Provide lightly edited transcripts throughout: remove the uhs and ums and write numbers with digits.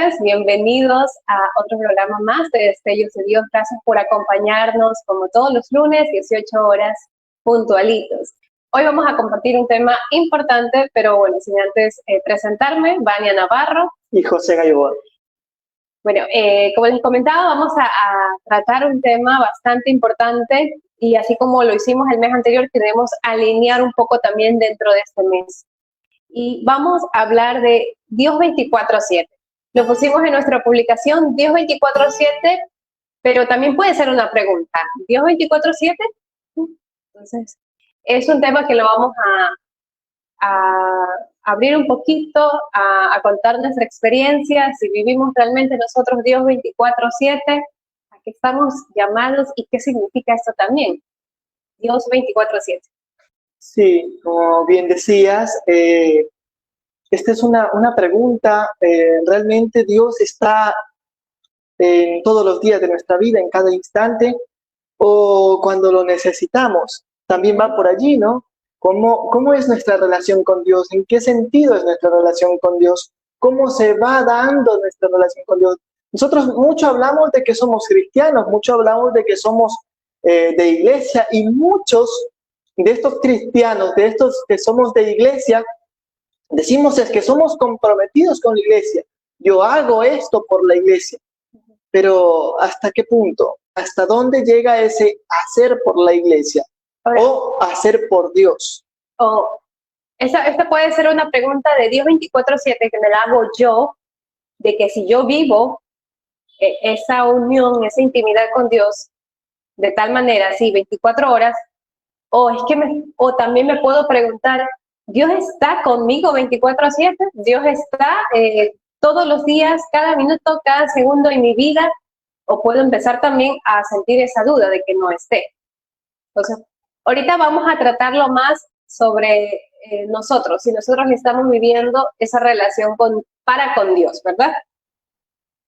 días, bienvenidos a otro programa más de Destellos de Dios. Gracias por acompañarnos como todos los lunes, 18 horas puntualitos. Hoy vamos a compartir un tema importante, pero bueno, sin antes presentarme, Vania Navarro y José Gallo. Bueno, como les comentaba, vamos a tratar un tema bastante importante y así como lo hicimos el mes anterior, queremos alinear un poco también dentro de este mes. Y vamos a hablar de Dios 24/7. Lo pusimos en nuestra publicación, Dios 24/7, pero también puede ser una pregunta. ¿Dios 24/7? Entonces, es un tema que lo vamos a abrir un poquito, a contar nuestra experiencia, si vivimos realmente nosotros Dios 24/7, a qué estamos llamados y qué significa esto también, Dios 24/7. Sí, como bien decías, esta es una pregunta, realmente Dios está en todos los días de nuestra vida, en cada instante, o cuando lo necesitamos, también va por allí, ¿no? ¿Cómo es nuestra relación con Dios? ¿En qué sentido es nuestra relación con Dios? ¿Cómo se va dando nuestra relación con Dios? Nosotros mucho hablamos de que somos cristianos, mucho hablamos de que somos de iglesia, y muchos de estos cristianos, de estos que somos de iglesia, decimos es que somos comprometidos con la iglesia. Yo hago esto por la iglesia. Pero ¿hasta qué punto? ¿Hasta dónde llega ese hacer por la iglesia? O hacer por Dios. Esta puede ser una pregunta de Dios 24/7 que me la hago yo, de que si yo vivo esa unión, esa intimidad con Dios de tal manera, sí, 24 horas, o también me puedo preguntar, ¿Dios está conmigo 24/7? ¿Dios está todos los días, cada minuto, cada segundo en mi vida? ¿O puedo empezar también a sentir esa duda de que no esté? Entonces, ahorita vamos a tratarlo más sobre nosotros, si nosotros estamos viviendo esa relación para con Dios, ¿verdad?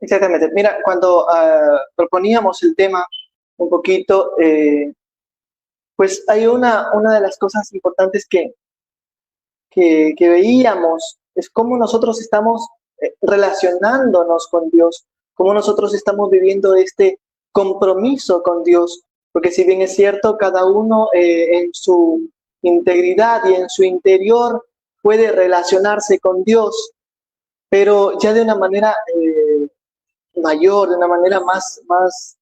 Exactamente. Mira, cuando proponíamos el tema un poquito, pues hay una de las cosas importantes que veíamos, es cómo nosotros estamos relacionándonos con Dios, cómo nosotros estamos viviendo este compromiso con Dios, porque si bien es cierto, cada uno en su integridad y en su interior puede relacionarse con Dios, pero ya de una manera mayor, de una manera más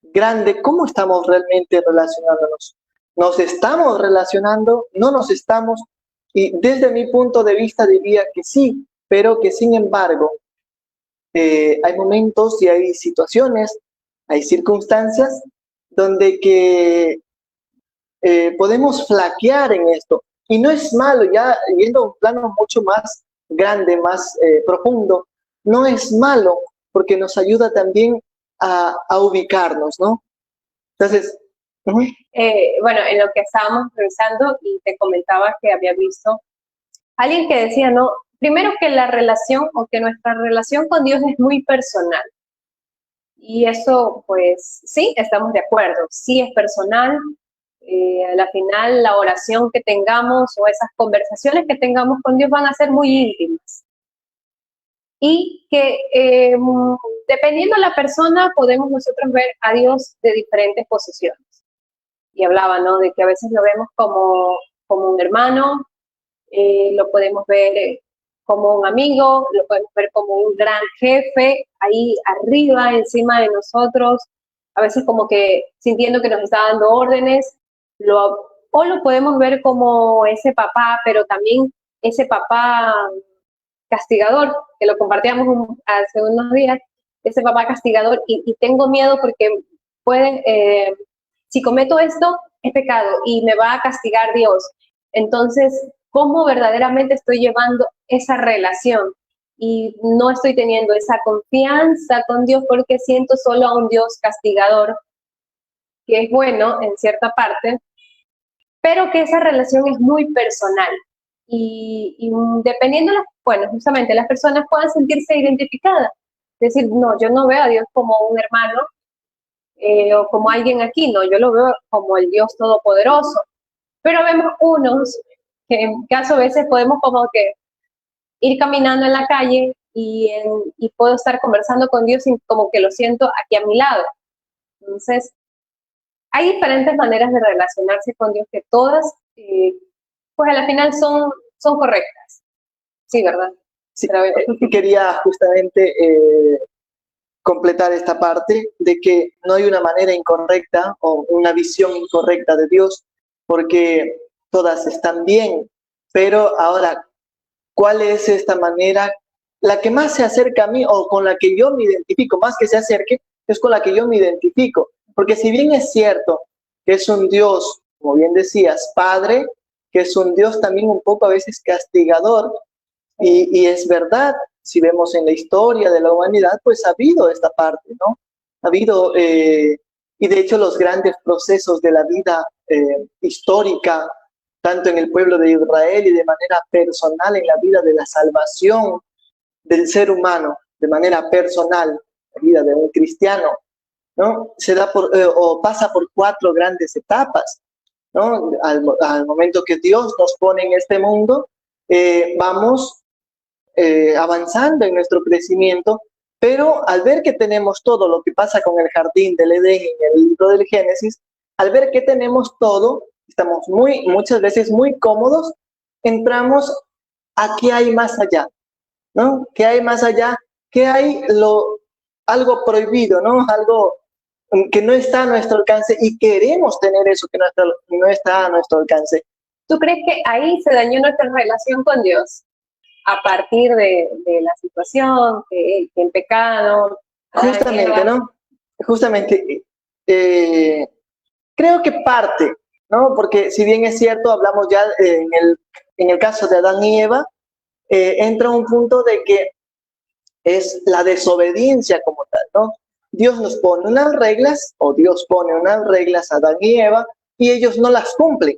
grande, ¿cómo estamos realmente relacionándonos? ¿Nos estamos relacionando? ¿No nos estamos? Y desde mi punto de vista diría que sí, pero que sin embargo hay momentos y hay situaciones, hay circunstancias donde que podemos flaquear en esto. Y no es malo, ya yendo a un plano mucho más grande, más profundo, no es malo porque nos ayuda también a ubicarnos, ¿no? Entonces, bueno, en lo que estábamos revisando y te comentaba que había visto alguien que decía, no, primero que la relación o que nuestra relación con Dios es muy personal. Y eso, pues sí, estamos de acuerdo, sí es personal. A la final, la oración que tengamos o esas conversaciones que tengamos con Dios van a ser muy íntimas. Y que dependiendo de la persona, podemos nosotros ver a Dios de diferentes posiciones. Y hablaba, ¿no?, de que a veces lo vemos como un hermano, lo podemos ver como un amigo, lo podemos ver como un gran jefe, ahí arriba, encima de nosotros, a veces como que sintiendo que nos está dando órdenes, o lo podemos ver como ese papá, pero también ese papá castigador, que lo compartíamos hace unos días, ese papá castigador, y tengo miedo porque puede, si cometo esto, es pecado y me va a castigar Dios. Entonces, ¿cómo verdaderamente estoy llevando esa relación? Y no estoy teniendo esa confianza con Dios porque siento solo a un Dios castigador, que es bueno en cierta parte, pero que esa relación es muy personal. Y dependiendo, bueno, justamente las personas puedan sentirse identificadas. Es decir, no, yo no veo a Dios como un hermano o como alguien aquí, no, yo lo veo como el Dios todopoderoso. Pero vemos unos que en caso a veces podemos como que ir caminando en la calle y puedo estar conversando con Dios y como que lo siento aquí a mi lado. Entonces, hay diferentes maneras de relacionarse con Dios que todas, pues a la final son correctas. Sí, ¿verdad? Sí, quería justamente completar esta parte de que no hay una manera incorrecta o una visión incorrecta de Dios, porque todas están bien, pero ahora, ¿cuál es esta manera? La que más se acerca a mí o con la que yo me identifico, más que se acerque, es con la que yo me identifico. Porque si bien es cierto que es un Dios, como bien decías, Padre, que es un Dios también un poco a veces castigador, y es verdad, si vemos en la historia de la humanidad, pues ha habido esta parte, ¿no? Ha habido, y de hecho los grandes procesos de la vida histórica, tanto en el pueblo de Israel y de manera personal en la vida de la salvación del ser humano, de manera personal, la vida de un cristiano, ¿no? Se da o pasa por 4 grandes etapas, ¿no? Al momento que Dios nos pone en este mundo, vamos avanzando en nuestro crecimiento, pero al ver que tenemos todo lo que pasa con el jardín del Edén en el libro del Génesis, al ver que tenemos todo, estamos muchas veces muy cómodos, entramos a qué hay más allá, ¿no? ¿Qué hay más allá? ¿Qué hay algo prohibido, ¿no? Algo que no está a nuestro alcance y queremos tener eso que no está a nuestro alcance. ¿Tú crees que ahí se dañó nuestra relación con Dios? A partir de la situación, que el pecado. Justamente, ¿no? Justamente, creo que parte, ¿no? Porque si bien es cierto, hablamos ya en el caso de Adán y Eva, entra un punto de que es la desobediencia como tal, ¿no? Dios nos pone unas reglas, o Dios pone unas reglas a Adán y Eva, y ellos no las cumplen.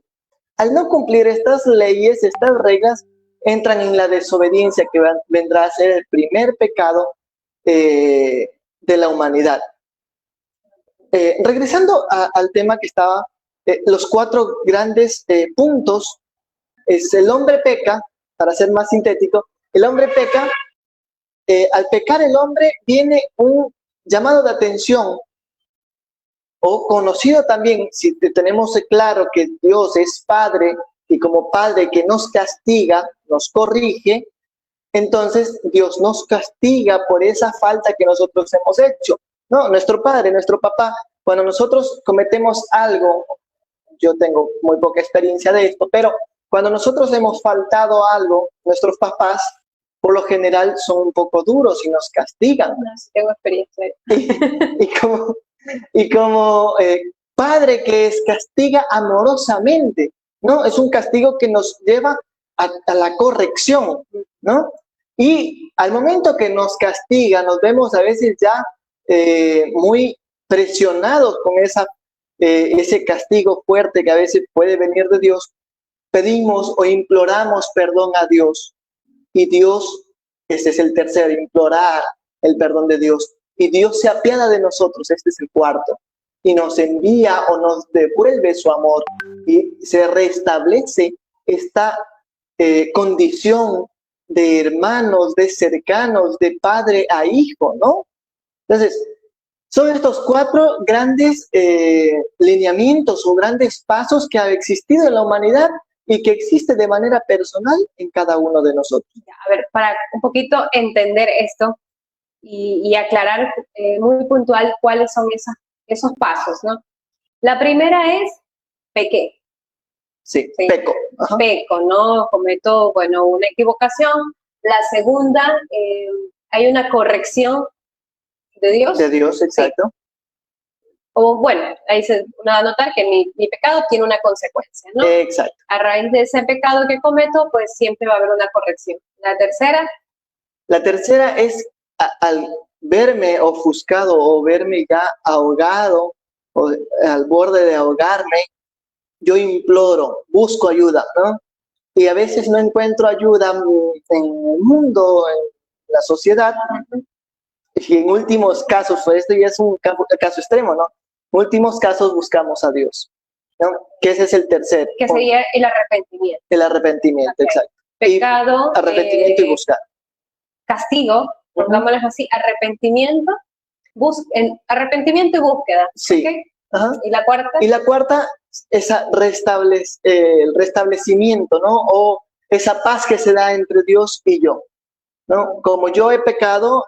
Al no cumplir estas leyes, estas reglas, entran en la desobediencia que vendrá a ser el primer pecado de la humanidad. Regresando al tema que estaba, los 4 grandes puntos, es el hombre peca, para ser más sintético, el hombre peca, al pecar el hombre viene un llamado de atención, o conocido también, si tenemos claro que Dios es Padre, y como Padre que nos castiga, nos corrige, entonces Dios nos castiga por esa falta que nosotros hemos hecho. No, nuestro Padre, nuestro Papá, cuando nosotros cometemos algo, yo tengo muy poca experiencia de esto, pero cuando nosotros hemos faltado algo, nuestros papás, por lo general, son un poco duros y nos castigan. No, sí tengo experiencia. Y como Padre que castiga amorosamente, ¿no? Es un castigo que nos lleva a la corrección, ¿no? Y al momento que nos castiga, nos vemos a veces ya muy presionados con ese castigo fuerte que a veces puede venir de Dios, pedimos o imploramos perdón a Dios. Y Dios, este es el tercero, implorar el perdón de Dios. Y Dios se apiada de nosotros, este es el 4. Y nos envía o nos devuelve su amor. Y se restablece esta condición de hermanos, de cercanos, de padre a hijo, ¿no? Entonces, son estos 4 grandes lineamientos o grandes pasos que ha existido en la humanidad y que existe de manera personal en cada uno de nosotros. A ver, para un poquito entender esto y aclarar muy puntual cuáles son esos pasos, ¿no? La primera es pequé. Sí, peco. Ajá. Peco, ¿no? Cometo, bueno, una equivocación. La segunda, hay una corrección de Dios. De Dios, exacto. Sí. O bueno, ahí se va a notar que mi pecado tiene una consecuencia, ¿no? Exacto. A raíz de ese pecado que cometo, pues siempre va a haber una corrección. La tercera. La tercera es al verme ofuscado o verme ya ahogado o al borde de ahogarme, yo imploro, busco ayuda, ¿no? Y a veces no encuentro ayuda en el mundo, en la sociedad. Y en últimos casos, pues esto ya es un caso extremo, ¿no? En últimos casos buscamos a Dios, ¿no? Que ese es el tercer. Que sería el arrepentimiento. El arrepentimiento, okay. Exacto. Pecado. Y arrepentimiento y buscar. castigo, pongámoslo así, arrepentimiento y búsqueda. Sí. ¿Okay? Ajá. ¿Y la cuarta? Y la cuarta, el restablecimiento, ¿no? O esa paz que se da entre Dios y yo, ¿no? Como yo he pecado,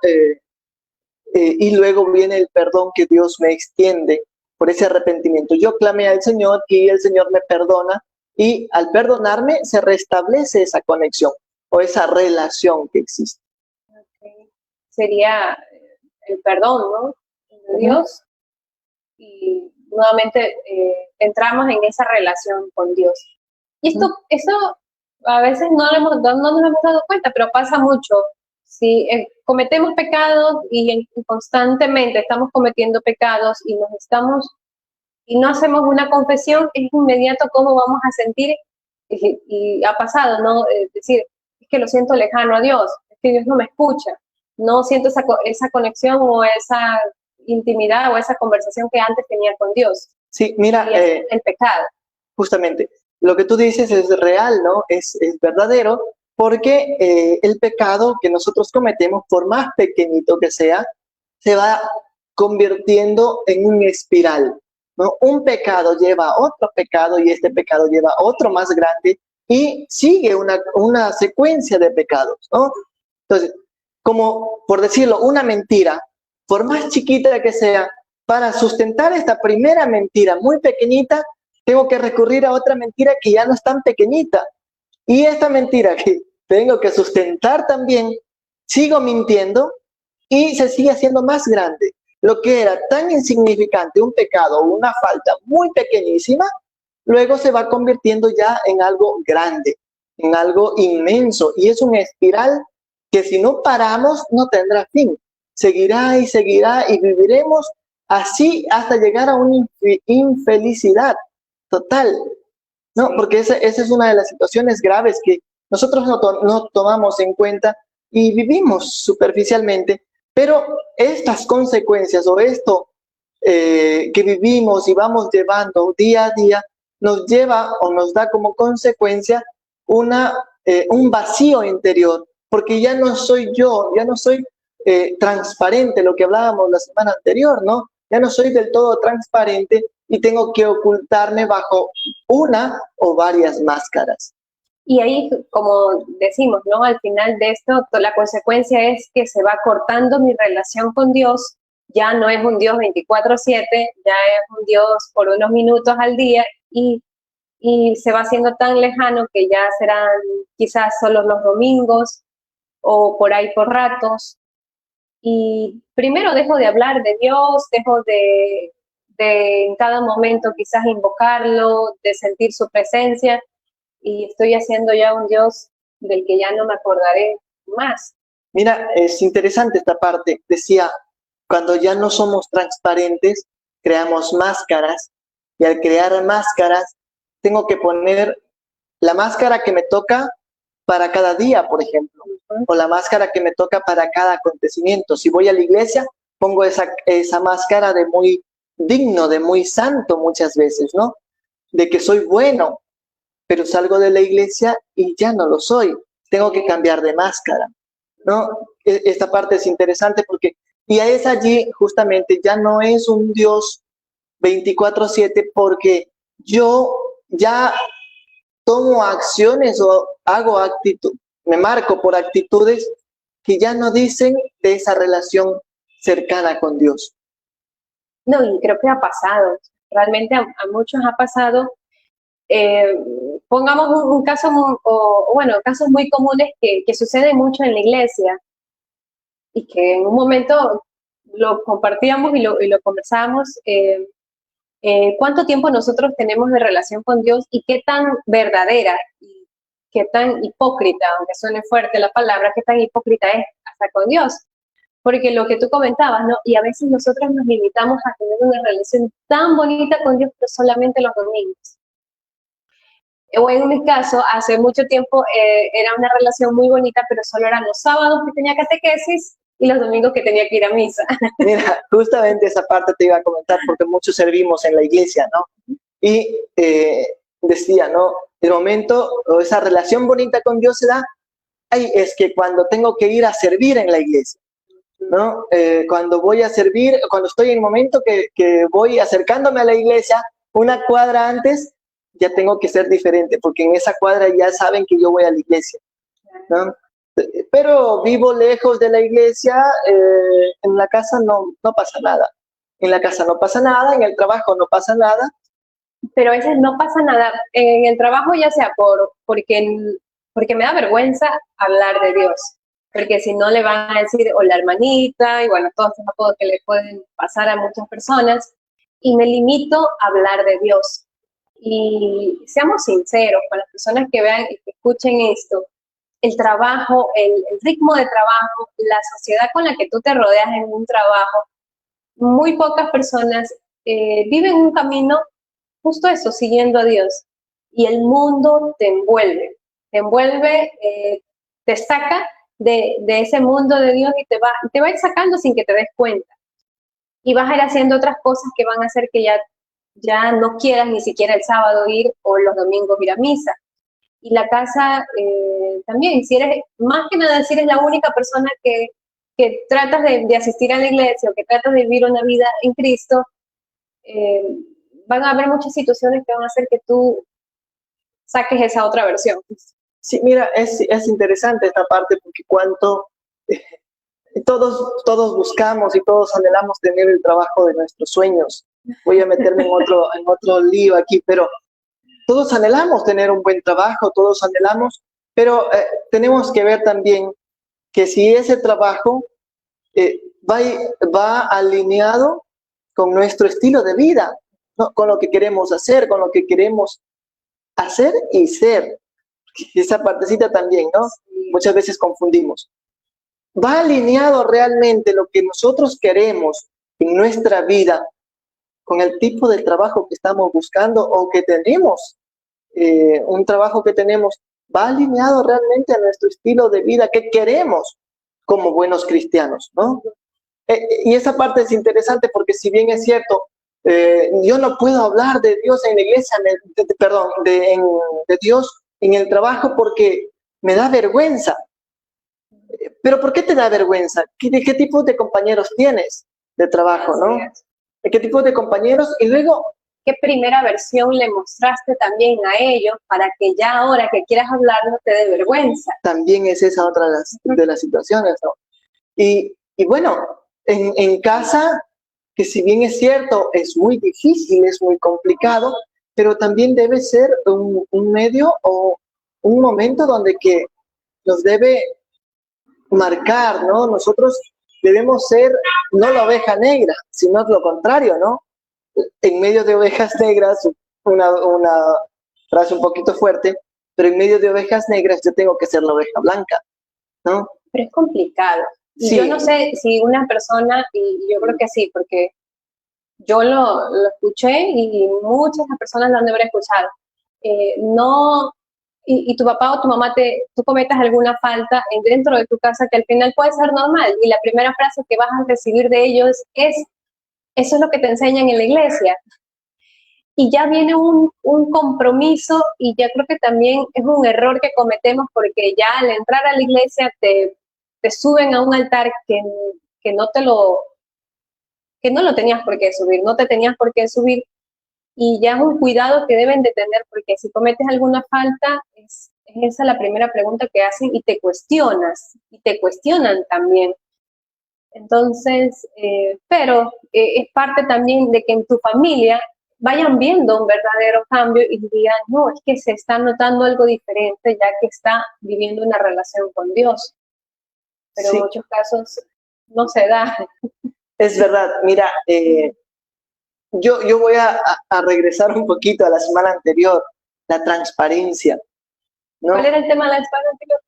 y luego viene el perdón que Dios me extiende por ese arrepentimiento. Yo clamé al Señor y el Señor me perdona, y al perdonarme se restablece esa conexión o esa relación que existe. Okay. Sería el perdón, ¿no? De Dios. Y nuevamente entramos en esa relación con Dios. Y eso a veces no nos hemos dado cuenta, pero pasa mucho. Si cometemos pecados y constantemente estamos cometiendo pecados y no hacemos una confesión, es inmediato cómo vamos a sentir, y ha pasado, ¿no? Es decir, es que lo siento lejano a Dios, es que Dios no me escucha, no siento esa conexión o esa intimidad o esa conversación que antes tenía con Dios. Sí, mira, el pecado. Justamente, lo que tú dices es real, ¿no? Es verdadero, porque el pecado que nosotros cometemos, por más pequeñito que sea, se va convirtiendo en un espiral, ¿no? Un pecado lleva a otro pecado y este pecado lleva a otro más grande y sigue una secuencia de pecados, ¿no? Entonces, como por decirlo, una mentira, por más chiquita que sea, para sustentar esta primera mentira muy pequeñita, tengo que recurrir a otra mentira que ya no es tan pequeñita. Y esta mentira que tengo que sustentar también, sigo mintiendo y se sigue haciendo más grande. Lo que era tan insignificante, un pecado o una falta muy pequeñísima, luego se va convirtiendo ya en algo grande, en algo inmenso. Y es una espiral que si no paramos no tendrá fin. Seguirá y seguirá y viviremos así hasta llegar a una infelicidad total, ¿no? Porque esa es una de las situaciones graves que nosotros no tomamos en cuenta y vivimos superficialmente, pero estas consecuencias o esto que vivimos y vamos llevando día a día nos lleva o nos da como consecuencia un vacío interior, porque ya no soy yo, ya no soy transparente, lo que hablábamos la semana anterior, ¿no? Ya no soy del todo transparente y tengo que ocultarme bajo una o varias máscaras. Y ahí, como decimos, ¿no? Al final de esto, la consecuencia es que se va cortando mi relación con Dios. Ya no es un Dios 24/7, ya es un Dios por unos minutos al día y se va haciendo tan lejano que ya serán quizás solo los domingos o por ahí por ratos. Y primero dejo de hablar de Dios, dejo de en cada momento quizás invocarlo, de sentir su presencia, y estoy haciendo ya un Dios del que ya no me acordaré más. Mira, es interesante esta parte. Decía, cuando ya no somos transparentes, creamos máscaras, y al crear máscaras, tengo que poner la máscara que me toca para cada día, por ejemplo, o la máscara que me toca para cada acontecimiento. Si voy a la iglesia, pongo esa máscara de muy digno, de muy santo muchas veces, ¿no? De que soy bueno, pero salgo de la iglesia y ya no lo soy. Tengo que cambiar de máscara, ¿no? Esta parte es interesante porque, y es allí justamente, ya no es un Dios 24/7 porque yo ya tomo acciones o hago actitud, me marco por actitudes que ya no dicen de esa relación cercana con Dios. No, y creo que ha pasado, realmente a muchos ha pasado. Pongamos un caso, casos muy comunes que suceden mucho en la iglesia y que en un momento lo compartíamos y lo conversábamos. ¿Cuánto tiempo nosotros tenemos de relación con Dios y qué tan verdadera y qué tan hipócrita, aunque suene fuerte la palabra, qué tan hipócrita es hasta con Dios? Porque lo que tú comentabas, ¿no? Y a veces nosotros nos limitamos a tener una relación tan bonita con Dios, pero solamente los domingos. O en mi caso, hace mucho tiempo era una relación muy bonita, pero solo eran los sábados que tenía catequesis y los domingos que tenía que ir a misa. Mira, justamente esa parte te iba a comentar porque muchos servimos en la iglesia, ¿no? Y decía, ¿no? El momento o esa relación bonita con Dios se da ay, es que cuando tengo que ir a servir en la iglesia, ¿no? Cuando voy a servir, cuando estoy en el momento que voy acercándome a la iglesia, una cuadra antes, ya tengo que ser diferente, porque en esa cuadra ya saben que yo voy a la iglesia, ¿no? Pero vivo lejos de la iglesia, en la casa no pasa nada. En la casa no pasa nada, en el trabajo no pasa nada. Pero a veces no pasa nada. En el trabajo, ya sea porque me da vergüenza hablar de Dios. Porque si no le van a decir, o la hermanita, y bueno, todos esos apodos que le pueden pasar a muchas personas, y me limito a hablar de Dios. Y seamos sinceros, con las personas que vean y que escuchen esto, el trabajo, el ritmo de trabajo, la sociedad con la que tú te rodeas en un trabajo, muy pocas personas viven un camino justo eso, siguiendo a Dios. Y el mundo te envuelve, te saca de ese mundo de Dios y te va a ir sacando sin que te des cuenta. Y vas a ir haciendo otras cosas que van a hacer que ya no quieras ni siquiera el sábado ir o los domingos ir a misa. Y la casa también, si eres, más que nada, si eres la única persona que tratas de asistir a la iglesia o que tratas de vivir una vida en Cristo, van a haber muchas situaciones que van a hacer que tú saques esa otra versión. Sí, mira, es interesante esta parte porque todos buscamos y todos anhelamos tener el trabajo de nuestros sueños. Voy a meterme en otro lío aquí, pero todos anhelamos tener un buen trabajo, todos anhelamos, pero tenemos que ver también que si ese trabajo va alineado con nuestro estilo de vida, ¿no? Con lo que queremos hacer, con lo que queremos hacer y ser. Esa partecita también, ¿no? Muchas veces confundimos. ¿Va alineado realmente lo que nosotros queremos en nuestra vida con el tipo de trabajo que estamos buscando o que tenemos? Un trabajo que tenemos, ¿va alineado realmente a nuestro estilo de vida que queremos como buenos cristianos, ¿no? Y esa parte es interesante porque si bien es cierto, yo no puedo hablar de Dios en la iglesia, de Dios en el trabajo porque me da vergüenza. ¿Pero por qué te da vergüenza? ¿Qué tipo de compañeros tienes de trabajo, no? ¿Qué tipo de compañeros? Y luego, ¿qué primera versión le mostraste también a ellos para que ya ahora que quieras hablar no te dé vergüenza? También es esa otra de las situaciones, ¿no? Y bueno, en casa, que si bien es cierto, es muy difícil, es muy complicado, pero también debe ser un medio o un momento donde que nos debe marcar, ¿no? Nosotros debemos ser no la oveja negra, sino lo contrario, ¿no? En medio de ovejas negras, una frase un poquito fuerte, pero en medio de ovejas negras yo tengo que ser la oveja blanca, ¿no? Pero es complicado. Y sí. Yo no sé si una persona, y yo creo que sí, porque yo lo escuché y muchas personas lo han de haber escuchado. No, y tu papá o tu mamá tú cometas alguna falta dentro de tu casa que al final puede ser normal. Y la primera frase que vas a recibir de ellos es, eso es lo que te enseñan en la iglesia. Y ya viene un compromiso y ya creo que también es un error que cometemos porque ya al entrar a la iglesia te suben a un altar que no lo tenías por qué subir, no te tenías por qué subir, y ya es un cuidado que deben de tener porque si cometes alguna falta, es esa la primera pregunta que hacen y te cuestionan también. Entonces, pero es parte también de que en tu familia vayan viendo un verdadero cambio y digan, no, es que se está notando algo diferente ya que está viviendo una relación con Dios. Pero sí, en muchos casos no se da. Es verdad, mira, yo voy a regresar un poquito a la semana anterior, la transparencia, ¿no? ¿Cuál era el tema de la semana anterior?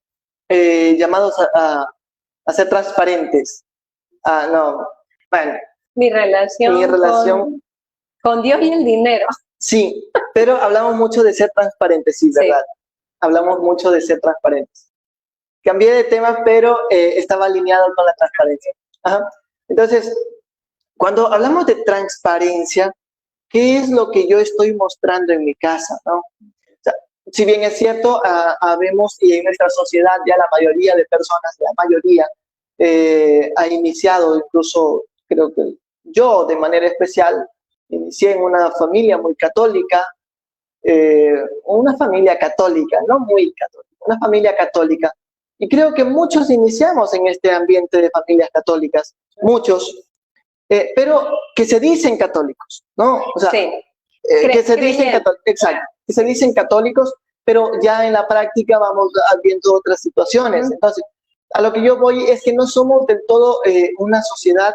Llamados a ser transparentes. No, bueno. Mi relación con Dios y el dinero. Sí, pero hablamos mucho de ser transparentes, sí, ¿verdad? Sí. Hablamos mucho de ser transparentes. Cambié de tema, pero estaba alineado con la transparencia. Ajá. Entonces, cuando hablamos de transparencia, ¿qué es lo que yo estoy mostrando en mi casa, no? O sea, si bien es cierto, habemos, y en nuestra sociedad ya la mayoría de personas, la mayoría, ha iniciado, incluso creo que yo de manera especial, inicié en una familia muy católica, una familia católica, no muy católica, una familia católica. Y creo que muchos iniciamos en este ambiente de familias católicas, muchos, pero que se dicen católicos, ¿no? O sea, Sí. que se dicen católicos, exacto, que se dicen católicos, pero ya en la práctica vamos viendo otras situaciones. Entonces, a lo que yo voy es que no somos del todo una sociedad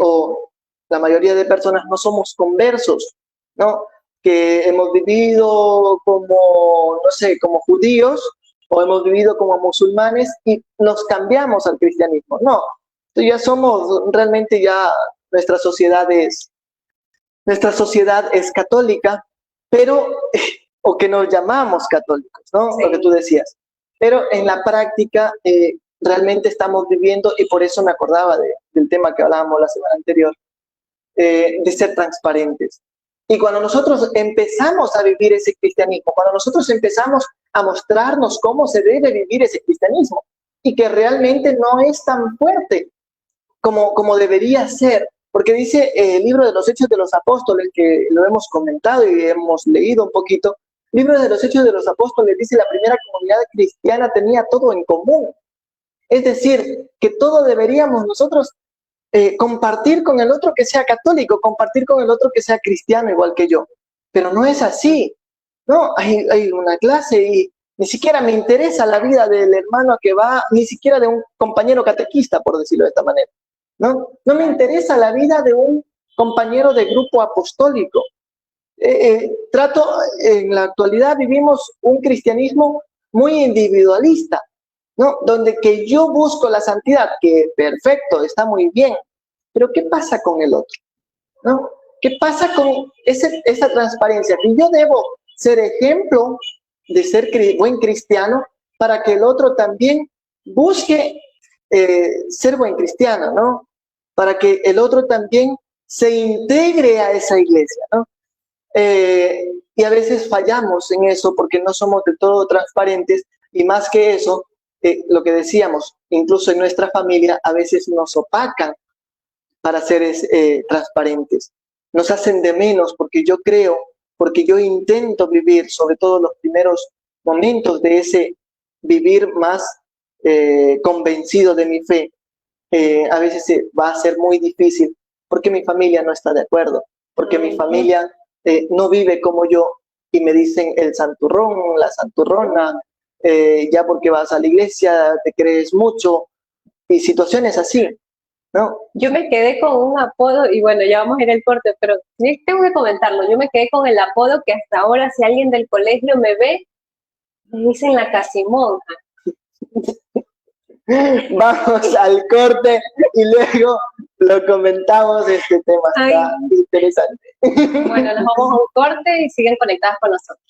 o la mayoría de personas no somos conversos, ¿no? Que hemos vivido como, no sé, como judíos o hemos vivido como musulmanes y nos cambiamos al cristianismo. No, entonces ya somos, realmente ya nuestra sociedad es católica, pero, o que nos llamamos católicos, ¿no? Sí. Lo que tú decías. Pero en la práctica realmente estamos viviendo, y por eso me acordaba del tema que hablábamos la semana anterior, de ser transparentes. Y cuando nosotros empezamos a vivir ese cristianismo, cuando nosotros empezamos a mostrarnos cómo se debe vivir ese cristianismo, y que realmente no es tan fuerte como debería ser, porque dice el libro de los Hechos de los Apóstoles, que lo hemos comentado y hemos leído un poquito, el libro de los Hechos de los Apóstoles dice la primera comunidad cristiana tenía todo en común. Es decir, que todo deberíamos nosotros compartir con el otro que sea católico, compartir con el otro que sea cristiano igual que yo. Pero no es así, ¿no? Hay una clase y ni siquiera me interesa la vida del hermano que va, ni siquiera de un compañero catequista, por decirlo de esta manera, ¿no? No me interesa la vida de un compañero de grupo apostólico. En la actualidad vivimos un cristianismo muy individualista, ¿no? Donde que yo busco la santidad, que perfecto, está muy bien, pero ¿qué pasa con el otro? ¿No? ¿Qué pasa con esa transparencia? Que yo debo ser ejemplo de ser buen cristiano para que el otro también busque ser buen cristiano, ¿no? Para que el otro también se integre a esa iglesia, ¿no? Y a veces fallamos en eso porque no somos del todo transparentes, y más que eso, lo que decíamos, incluso en nuestra familia a veces nos opacan para ser transparentes, nos hacen de menos porque yo intento vivir, sobre todo los primeros momentos de ese vivir más convencido de mi fe, a veces va a ser muy difícil porque mi familia no está de acuerdo, porque mi familia no vive como yo y me dicen el santurrón, la santurrona, ya porque vas a la iglesia te crees mucho y situaciones así, ¿no? Yo me quedé con un apodo, y bueno, ya vamos a ir al corte, pero sí tengo que comentarlo. Yo me quedé con el apodo que hasta ahora, si alguien del colegio me ve, me dicen la casimonja. Vamos al corte y luego lo comentamos. Este tema está interesante. Bueno, nos vamos a un corte y siguen conectadas con nosotros.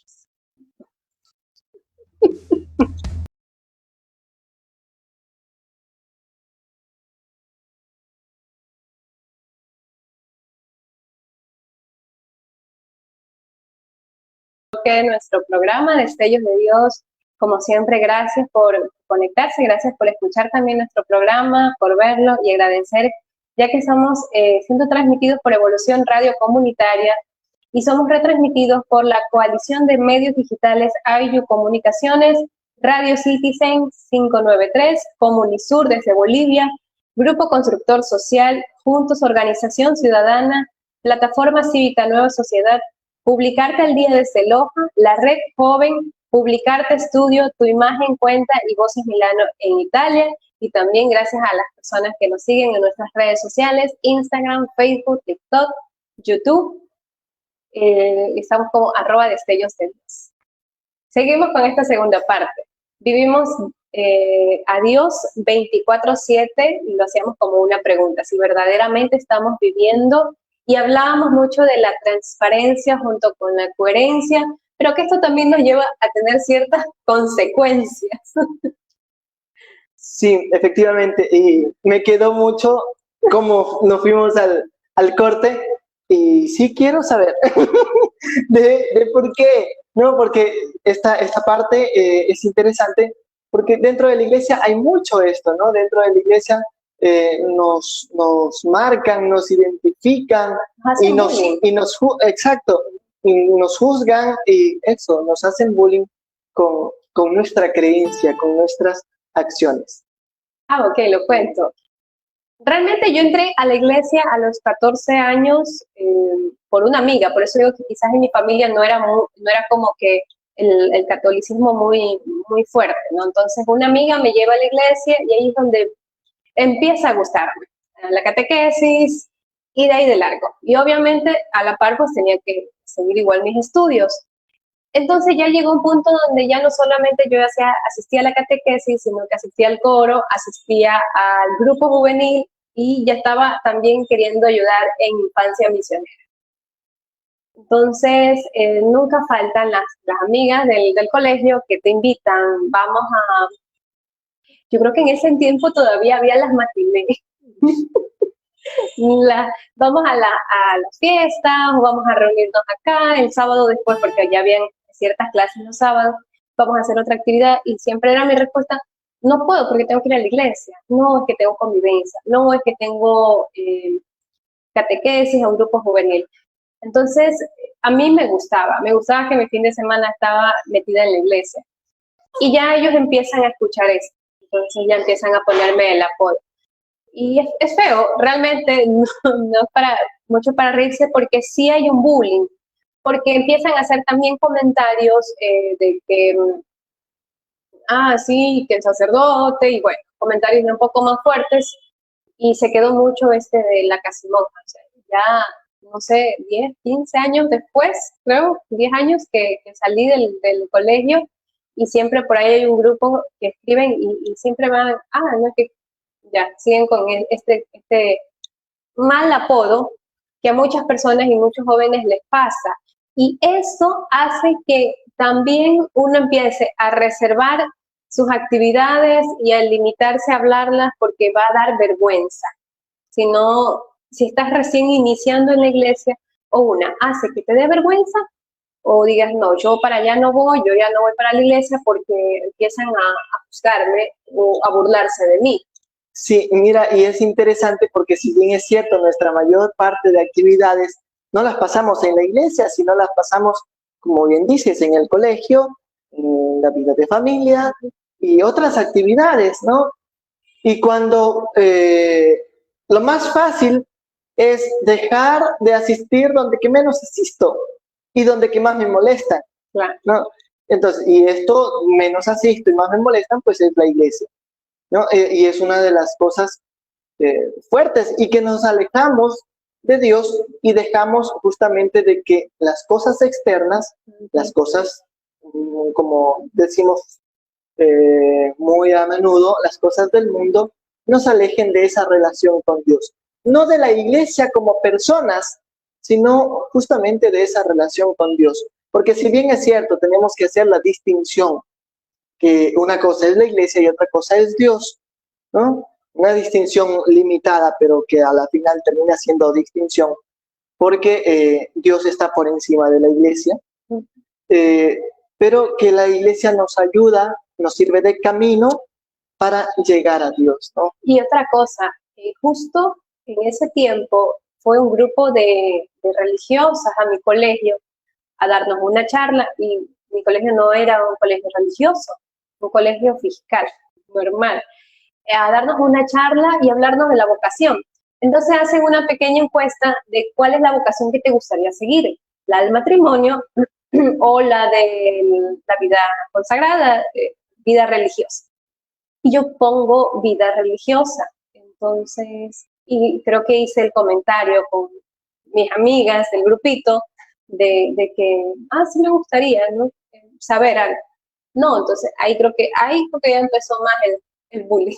Que nuestro programa Destellos de Dios, como siempre, gracias por conectarse, gracias por escuchar también nuestro programa, por verlo y agradecer, ya que estamos siendo transmitidos por Evolución Radio Comunitaria y somos retransmitidos por la Coalición de Medios Digitales AIU Comunicaciones, Radio Citizen 593, Comunisur desde Bolivia, Grupo Constructor Social, Juntos Organización Ciudadana, Plataforma Cívica Nueva Sociedad, Publicarte al Día desde Loja, la Red Joven, Publicarte Estudio, Tu Imagen Cuenta y Voces Milano en Italia, y también gracias a las personas que nos siguen en nuestras redes sociales, Instagram, Facebook, TikTok, YouTube, estamos como @destellos_de_Dios. Seguimos con esta segunda parte. Vivimos a Dios 24/7 y lo hacíamos como una pregunta, si verdaderamente estamos viviendo. Y hablábamos mucho de la transparencia junto con la coherencia, pero que esto también nos lleva a tener ciertas consecuencias. Sí, efectivamente, y me quedó mucho como nos fuimos al corte, Y sí quiero saber de por qué, ¿no? Porque esta parte es interesante, porque dentro de la iglesia hay mucho esto, ¿no? Dentro de la iglesia nos marcan, nos identifican Hacen bullying. exacto, y nos juzgan y eso, nos hacen bullying con nuestra creencia, con nuestras acciones. Ah, ok, lo cuento. Realmente yo entré a la iglesia a los 14 años por una amiga, por eso digo que quizás en mi familia no era, no era como que el catolicismo muy fuerte, ¿no? Entonces una amiga me lleva a la iglesia y ahí es donde empieza a gustarme la catequesis y de ahí de largo. Y obviamente a la par pues tenía que seguir igual mis estudios. Entonces ya llegó un punto donde ya no solamente yo asistía a la catequesis, sino que asistía al coro, asistía al grupo juvenil y ya estaba también queriendo ayudar en infancia misionera. Entonces, nunca faltan las amigas del colegio que te invitan, vamos a, yo creo que en ese tiempo todavía había las matinés, vamos a las fiestas, o vamos a reunirnos acá el sábado después, porque ya habían ciertas clases los sábados, vamos a hacer otra actividad, y siempre era mi respuesta, no puedo porque tengo que ir a la iglesia, no es que tengo convivencia, no es que tengo catequesis o un grupo juvenil. Entonces, a mí me gustaba que mi fin de semana estaba metida en la iglesia. Y ya ellos empiezan a escuchar eso, entonces ya empiezan a ponerme el apodo. Y es feo, realmente no es para, mucho para reírse porque sí hay un bullying, porque empiezan a hacer también comentarios de que, sí, que el sacerdote, y bueno, comentarios un poco más fuertes, y se quedó mucho de la casimonja, o sea, ya, no sé, 10, 15 años después, creo, 10 años que salí del colegio, y siempre por ahí hay un grupo que escriben y siempre van, no es que ya siguen con este mal apodo que a muchas personas y muchos jóvenes les pasa. Y eso hace que también uno empiece a reservar sus actividades y a limitarse a hablarlas porque va a dar vergüenza. Si no, si estás recién iniciando en la iglesia, o una hace que te dé vergüenza, o digas, no, yo para allá no voy, yo ya no voy para la iglesia porque empiezan a juzgarme o a burlarse de mí. Sí, mira, y es interesante porque si bien es cierto, nuestra mayor parte de actividades no las pasamos en la iglesia, sino las pasamos, como bien dices, en el colegio, en la vida de familia y otras actividades, ¿no? Y cuando lo más fácil es dejar de asistir donde que menos asisto y donde que más me molestan, ¿no? Entonces, y esto menos asisto y más me molestan, pues es la iglesia, ¿no? Y es una de las cosas fuertes y que nos alejamos de Dios y dejamos justamente de que las cosas externas, las cosas, como decimos muy a menudo, las cosas del mundo, nos alejen de esa relación con Dios. No de la iglesia como personas, sino justamente de esa relación con Dios. Porque si bien es cierto, tenemos que hacer la distinción, que una cosa es la iglesia y otra cosa es Dios, ¿no? Una distinción limitada, pero que a la final termina siendo distinción, porque Dios está por encima de la iglesia, pero que la iglesia nos ayuda, nos sirve de camino para llegar a Dios, ¿no? Y otra cosa, justo en ese tiempo fue un grupo de religiosas a mi colegio a darnos una charla, y mi colegio no era un colegio religioso, un colegio fiscal, normal, a darnos una charla y hablarnos de la vocación. Entonces hacen una pequeña encuesta de cuál es la vocación que te gustaría seguir, la del matrimonio o la de la vida consagrada, vida religiosa. Y yo pongo vida religiosa. Entonces, y creo que hice el comentario con mis amigas del grupito de que, sí me gustaría, ¿no? Saber algo. No, entonces ahí creo que ya empezó más el bullying.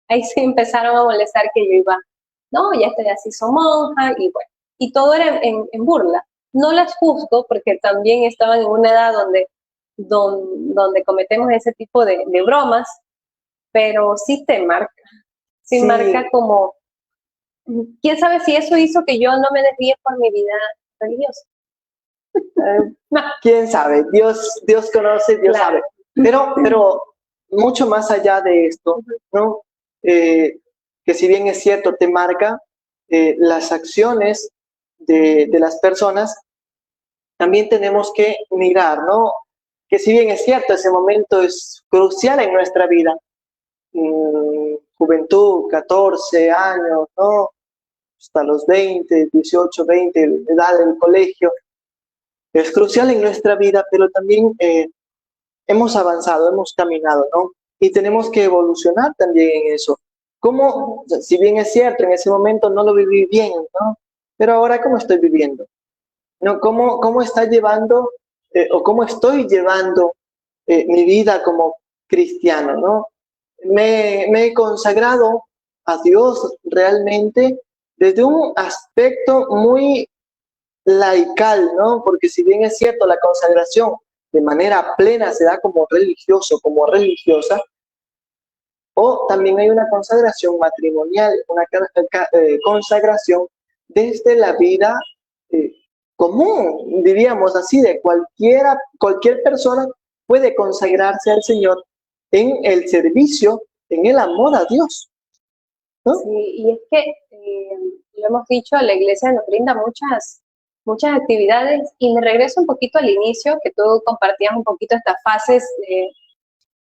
Ahí sí empezaron a molestar que yo iba, no, ya estoy así, soy monja, y bueno, y todo era en burla. No las juzgo porque también estaban en una edad donde cometemos ese tipo de bromas, pero sí te marca, sí marca como quién sabe si eso hizo que yo no me desvíe por mi vida religiosa. No, ¿Quién sabe? Dios conoce, Dios claro. sabe. Pero mucho más allá de esto, ¿no? Que si bien es cierto, te marca las acciones de las personas, también tenemos que mirar, ¿no? Que si bien es cierto, ese momento es crucial en nuestra vida, juventud, 14 años, ¿no? Hasta los 20, 18, 20, edad del colegio, es crucial en nuestra vida, pero también hemos avanzado, hemos caminado, ¿no? Y tenemos que evolucionar también en eso. ¿Cómo, si bien es cierto, en ese momento no lo viví bien, ¿no? Pero ahora, ¿cómo estoy viviendo? ¿No? ¿Cómo está llevando o cómo estoy llevando mi vida como cristiano, ¿no? Me he consagrado a Dios realmente desde un aspecto muy laical, ¿no? Porque si bien es cierto, la consagración de manera plena se da como religioso, como religiosa, o también hay una consagración matrimonial, una consagración desde la vida eh, común, diríamos así, de cualquier persona puede consagrarse al Señor en el servicio, en el amor a Dios, ¿no? Sí, y es que, lo hemos dicho, la iglesia nos brinda muchas actividades y me regreso un poquito al inicio, que tú compartías un poquito estas fases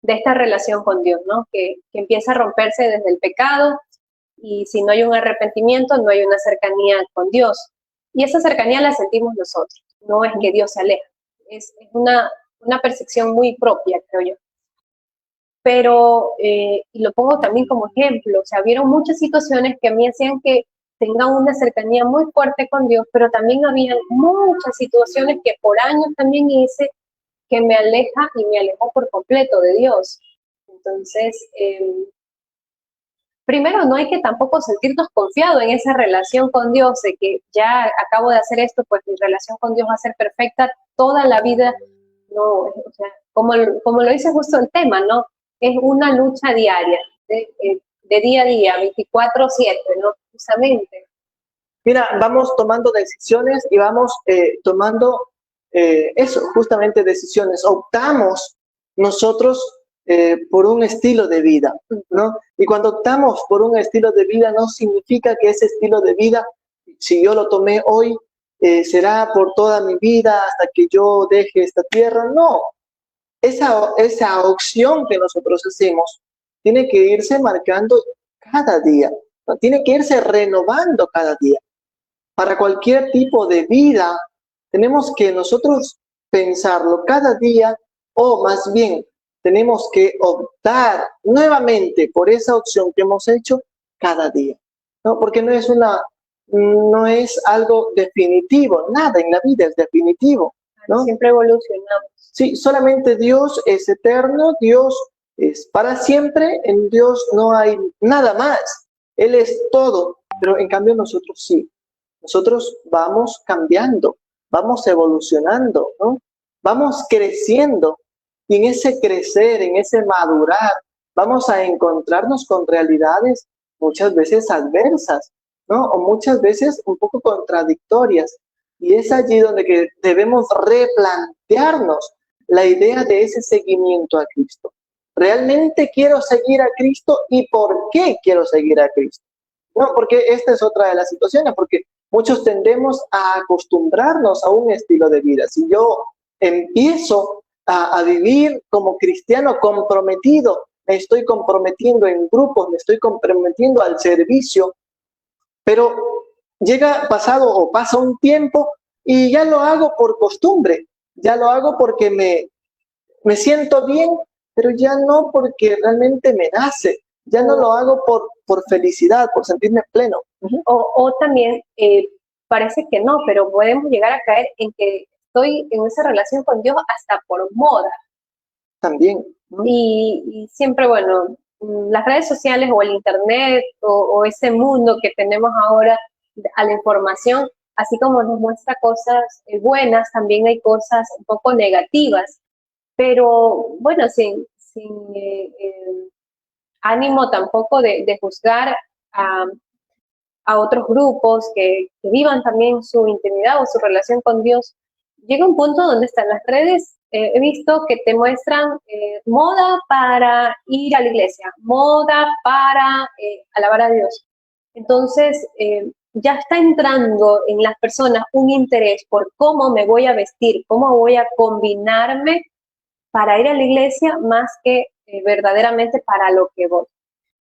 de esta relación con Dios, ¿no? Que empieza a romperse desde el pecado y si no hay un arrepentimiento, no hay una cercanía con Dios. Y esa cercanía la sentimos nosotros, no es que Dios se aleja, es una percepción muy propia, creo yo. Pero, y lo pongo también como ejemplo, o sea, vieron muchas situaciones que a mí hacían que tenga una cercanía muy fuerte con Dios, pero también había muchas situaciones que por años también hice que me aleja y me alejó por completo de Dios. Entonces, primero no hay que tampoco sentirnos confiados en esa relación con Dios, de que ya acabo de hacer esto, pues mi relación con Dios va a ser perfecta toda la vida. No, o sea, como lo dice justo el tema, ¿no? Es una lucha diaria, de día a día, 24/7, ¿no? Justamente. Mira, vamos tomando decisiones y vamos tomando eso, justamente decisiones. Optamos nosotros por un estilo de vida, ¿no? Y cuando optamos por un estilo de vida no significa que ese estilo de vida, si yo lo tomé hoy, será por toda mi vida hasta que yo deje esta tierra. No, esa opción que nosotros hacemos tiene que irse marcando cada día, ¿no? Tiene que irse renovando cada día. Para cualquier tipo de vida, tenemos que nosotros pensarlo cada día, o más bien tenemos que optar nuevamente por esa opción que hemos hecho cada día, ¿no? Porque no es algo definitivo, nada en la vida es definitivo, ¿no? Siempre evolucionamos. Sí, solamente Dios es eterno, Dios es para siempre, en Dios no hay nada más, Él es todo, pero en cambio nosotros sí. Nosotros vamos cambiando, vamos evolucionando, ¿no? Vamos creciendo y en ese crecer, en ese madurar, vamos a encontrarnos con realidades muchas veces adversas, ¿no? O muchas veces un poco contradictorias. Y es allí donde que debemos replantearnos la idea de ese seguimiento a Cristo. ¿Realmente quiero seguir a Cristo y por qué quiero seguir a Cristo? No, porque esta es otra de las situaciones, porque muchos tendemos a acostumbrarnos a un estilo de vida. Si yo empiezo a vivir como cristiano comprometido, me estoy comprometiendo en grupos, me estoy comprometiendo al servicio, pero llega pasado o pasa un tiempo y ya lo hago por costumbre, ya lo hago porque me siento bien, pero ya no porque realmente me nace, ya no lo hago por felicidad, por sentirme pleno. O también parece que no, pero podemos llegar a caer en que estoy en esa relación con Dios hasta por moda. También, ¿no? Y siempre, bueno, las redes sociales o el internet o ese mundo que tenemos ahora a la información, así como nos muestra cosas buenas, también hay cosas un poco negativas, pero bueno, sin ánimo tampoco de juzgar a, a otros grupos que vivan también su intimidad o su relación con Dios, llega un punto donde están las redes. He visto que te muestran moda para ir a la iglesia, moda para alabar a Dios. Entonces, ya está entrando en las personas un interés por cómo me voy a vestir, cómo voy a combinarme para ir a la iglesia más que verdaderamente para lo que voy.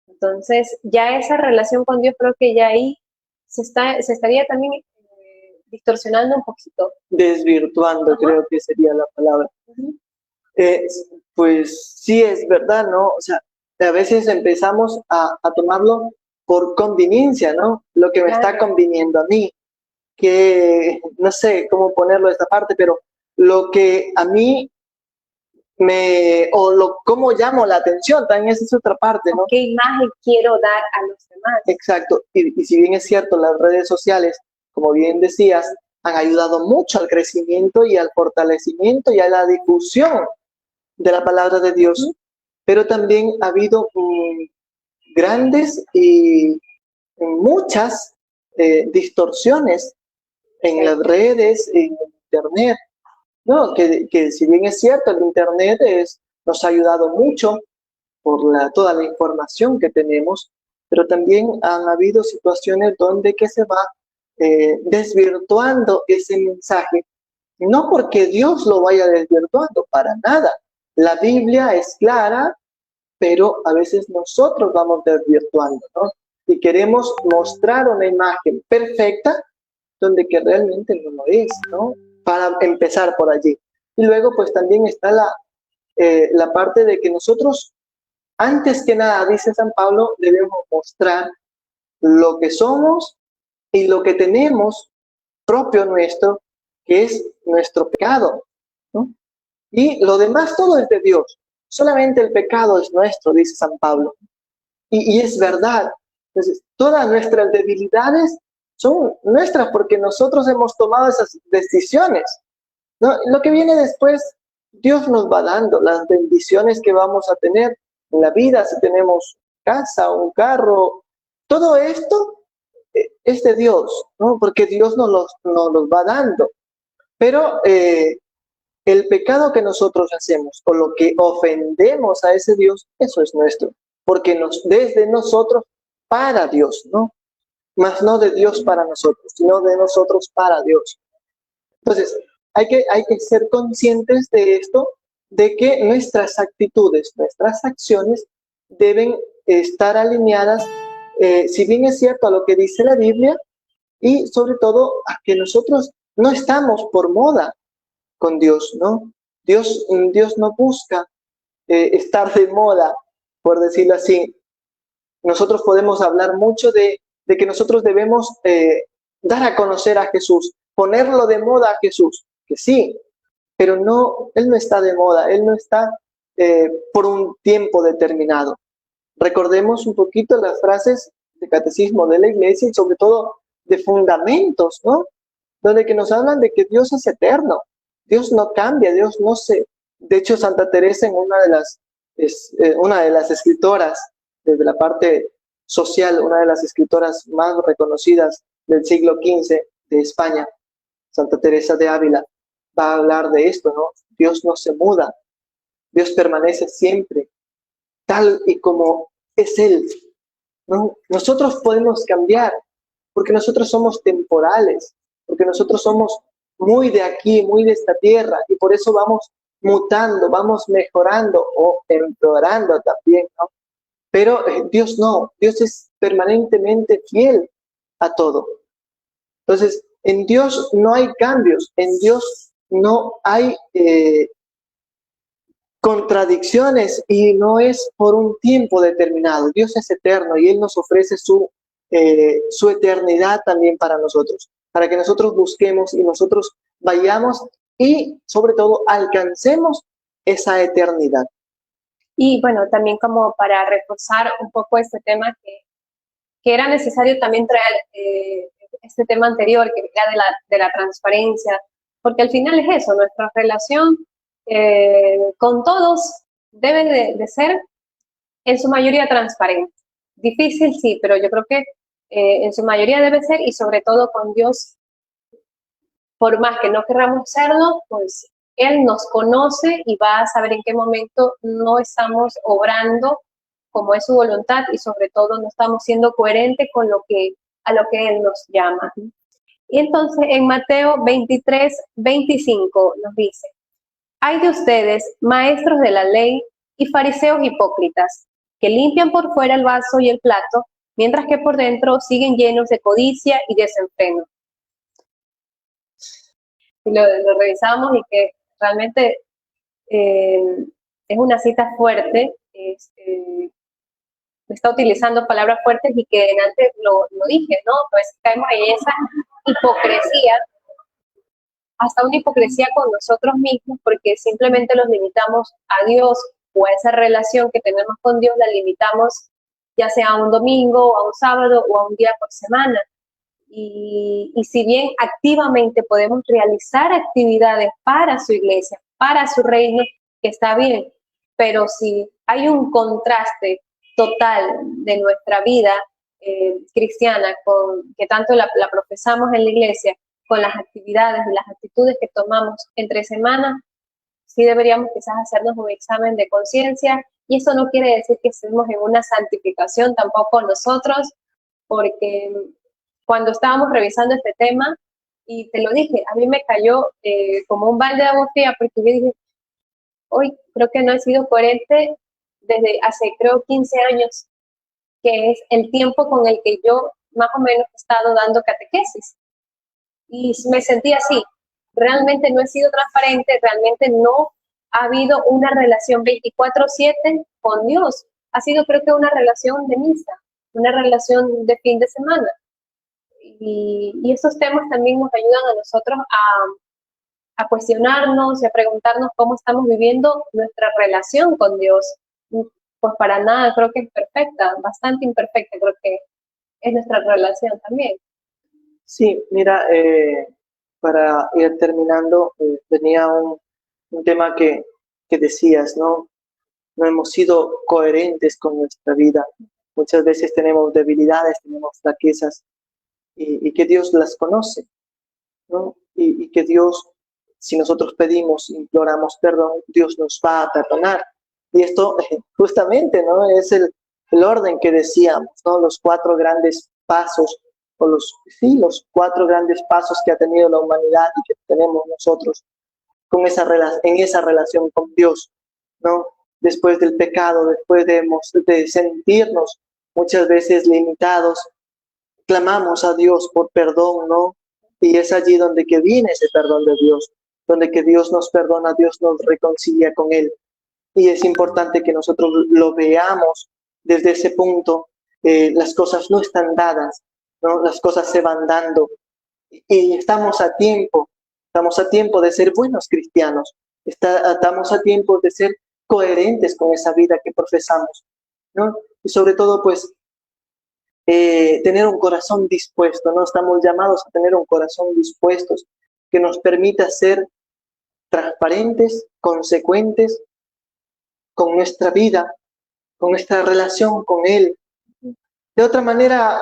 Entonces, ya esa relación con Dios creo que ya ahí se estaría también distorsionando un poquito. Desvirtuando, Ajá. creo que sería la palabra. Uh-huh. Pues sí, es verdad, ¿no? O sea, a veces empezamos a tomarlo por conveniencia, ¿no? Lo que me está Claro. conviniendo a mí, que no sé cómo ponerlo esta parte, pero lo que a mí cómo llamo la atención, también esa es otra parte, ¿no? ¿Qué imagen quiero dar a los demás? Exacto, y si bien es cierto, las redes sociales, como bien decías, han ayudado mucho al crecimiento y al fortalecimiento y a la difusión de la palabra de Dios, pero también ha habido grandes y muchas distorsiones en las redes, en internet, ¿no? Que si bien es cierto, el internet nos ha ayudado mucho por toda la información que tenemos, pero también han habido situaciones donde que se va desvirtuando ese mensaje, no porque Dios lo vaya desvirtuando, para nada. La Biblia es clara, pero a veces nosotros vamos desvirtuando, ¿no? Y queremos mostrar una imagen perfecta donde que realmente no lo es, ¿no? Para empezar por allí. Y luego pues también está la parte de que nosotros, antes que nada, dice San Pablo, debemos mostrar lo que somos y lo que tenemos propio nuestro, que es nuestro pecado, ¿no? Y lo demás todo es de Dios. Solamente el pecado es nuestro, dice San Pablo. Y es verdad. Entonces, todas nuestras debilidades son nuestras porque nosotros hemos tomado esas decisiones, ¿no? Lo que viene después, Dios nos va dando las bendiciones que vamos a tener en la vida, si tenemos casa, un carro, todo esto es de Dios, ¿no? Porque Dios nos los va dando. Pero el pecado que nosotros hacemos o lo que ofendemos a ese Dios, eso es nuestro, porque desde nosotros para Dios, ¿no? Más no de Dios para nosotros, sino de nosotros para Dios. Entonces, hay que ser conscientes de esto, de que nuestras actitudes, nuestras acciones deben estar alineadas, si bien es cierto, a lo que dice la Biblia, y sobre todo a que nosotros no estamos por moda con Dios, ¿no? Dios no busca estar de moda, por decirlo así. Nosotros podemos hablar mucho de que nosotros debemos dar a conocer a Jesús, ponerlo de moda a Jesús, que sí, pero no, Él no está de moda, Él no está por un tiempo determinado. Recordemos un poquito las frases de catecismo de la Iglesia y sobre todo de fundamentos, ¿no? Donde que nos hablan de que Dios es eterno, Dios no cambia, Dios no se... De hecho, Santa Teresa, en una de las escritoras desde la parte social, una de las escritoras más reconocidas del siglo XV de España, Santa Teresa de Ávila, va a hablar de esto, ¿no? Dios no se muda, Dios permanece siempre tal y como es Él, ¿no? Nosotros podemos cambiar, porque nosotros somos temporales, porque nosotros somos muy de aquí, muy de esta tierra, y por eso vamos mutando, vamos mejorando o empeorando también, ¿no? Pero Dios no, Dios es permanentemente fiel a todo. Entonces, en Dios no hay cambios, en Dios no hay contradicciones y no es por un tiempo determinado. Dios es eterno y Él nos ofrece su eternidad también para nosotros, para que nosotros busquemos y nosotros vayamos y sobre todo alcancemos esa eternidad. Y bueno, también como para reforzar un poco este tema que era necesario también traer este tema anterior, que era de la transparencia, porque al final es eso, nuestra relación con todos debe de ser en su mayoría transparente. Difícil, sí, pero yo creo que en su mayoría debe ser, y sobre todo con Dios, por más que no queramos serlo, pues Él nos conoce y va a saber en qué momento no estamos obrando como es su voluntad y sobre todo no estamos siendo coherentes con a lo que Él nos llama. Y entonces en Mateo 23:25 nos dice: hay de ustedes, maestros de la ley y fariseos hipócritas, que limpian por fuera el vaso y el plato, mientras que por dentro siguen llenos de codicia y desenfreno. Y lo revisamos y que realmente es una cita fuerte, está utilizando palabras fuertes y que antes lo dije, ¿no? Pues caemos en esa hipocresía, hasta una hipocresía con nosotros mismos, porque simplemente los limitamos a Dios o a esa relación que tenemos con Dios, la limitamos ya sea a un domingo, a un sábado o a un día por semana. Y si bien activamente podemos realizar actividades para su iglesia, para su reino, que está bien, pero si hay un contraste total de nuestra vida cristiana, que tanto la profesamos en la iglesia, con las actividades y las actitudes que tomamos entre semanas, sí deberíamos quizás hacernos un examen de conciencia, y eso no quiere decir que estemos en una santificación tampoco nosotros, porque cuando estábamos revisando este tema, y te lo dije, a mí me cayó como un balde de agua fría, porque yo dije, hoy creo que no he sido coherente desde hace, creo, 15 años, que es el tiempo con el que yo más o menos he estado dando catequesis. Y me sentí así, realmente no he sido transparente, realmente no ha habido una relación 24/7 con Dios. Ha sido, creo que, una relación de misa, una relación de fin de semana. Y esos temas también nos ayudan a nosotros a cuestionarnos y a preguntarnos cómo estamos viviendo nuestra relación con Dios. Pues para nada creo que es perfecta, bastante imperfecta creo que es nuestra relación también. Sí, mira, para ir terminando, tenía un tema que decías, ¿no? No hemos sido coherentes con nuestra vida. Muchas veces tenemos debilidades, tenemos flaquezas, y que Dios las conoce, ¿no? Y que Dios, si nosotros pedimos, imploramos perdón, Dios nos va a perdonar. Y esto justamente, ¿no? Es el orden que decíamos, ¿no? Los 4 grandes pasos, o los 4 grandes pasos que ha tenido la humanidad y que tenemos nosotros con en esa relación con Dios, ¿no? Después del pecado, después de sentirnos muchas veces limitados, clamamos a Dios por perdón, ¿no? Y es allí donde que viene ese perdón de Dios, donde que Dios nos perdona, Dios nos reconcilia con Él. Y es importante que nosotros lo veamos desde ese punto. Las cosas no están dadas, ¿no? Las cosas se van dando. Y estamos a tiempo de ser buenos cristianos, estamos a tiempo de ser coherentes con esa vida que profesamos, ¿no? Y sobre todo, pues, tener un corazón dispuesto, ¿no? Estamos llamados a tener un corazón dispuesto que nos permita ser transparentes, consecuentes con nuestra vida, con nuestra relación con Él. De otra manera,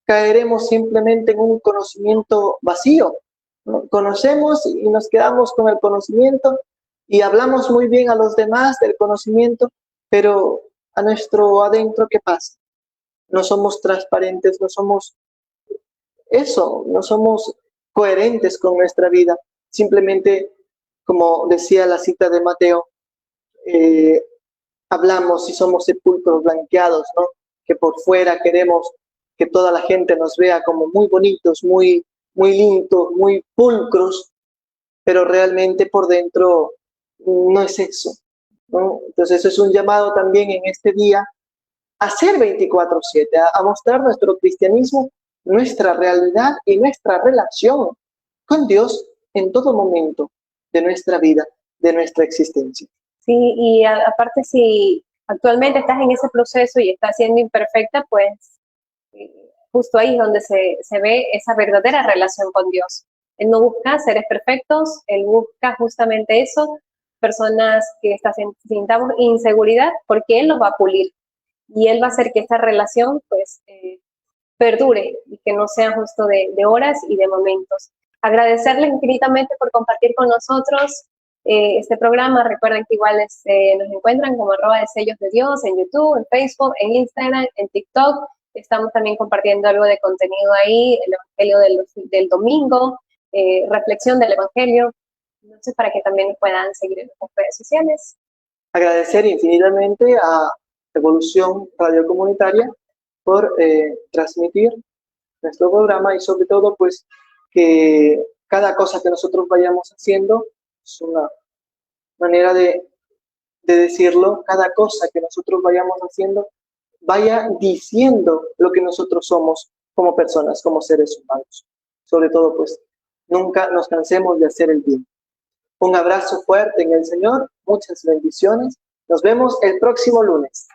caeremos simplemente en un conocimiento vacío, ¿no? Conocemos y nos quedamos con el conocimiento y hablamos muy bien a los demás del conocimiento, pero a nuestro adentro, ¿qué pasa? No somos transparentes, no somos no somos coherentes con nuestra vida. Simplemente, como decía la cita de Mateo, hablamos y somos sepulcros blanqueados, ¿no? Que por fuera queremos que toda la gente nos vea como muy bonitos, muy limpios, muy pulcros, pero realmente por dentro no es eso, ¿no? Entonces es un llamado también en este día a ser 24/7, a mostrar nuestro cristianismo, nuestra realidad y nuestra relación con Dios en todo momento de nuestra vida, de nuestra existencia. Sí, y aparte, si actualmente estás en ese proceso y estás siendo imperfecta, pues justo ahí es donde se ve esa verdadera relación con Dios. Él no busca seres perfectos, Él busca justamente eso, personas que sintamos inseguridad, porque Él los va a pulir y Él va a hacer que esta relación pues perdure y que no sea justo de horas y de momentos. Agradecerles infinitamente por compartir con nosotros este programa. Recuerden que igual nos encuentran como @desellos_de_Dios en YouTube, en Facebook, en Instagram, en TikTok. Estamos también compartiendo algo de contenido ahí, el Evangelio del domingo, reflexión del Evangelio. Entonces, para que también nos puedan seguir en nuestras redes sociales. Agradecer infinitamente a Evolución Radio Comunitaria por transmitir nuestro programa y sobre todo pues que cada cosa que nosotros vayamos haciendo, es una manera de decirlo, cada cosa que nosotros vayamos haciendo vaya diciendo lo que nosotros somos como personas, como seres humanos. Sobre todo pues nunca nos cansemos de hacer el bien. Un abrazo fuerte en el Señor, muchas bendiciones. Nos vemos el próximo lunes.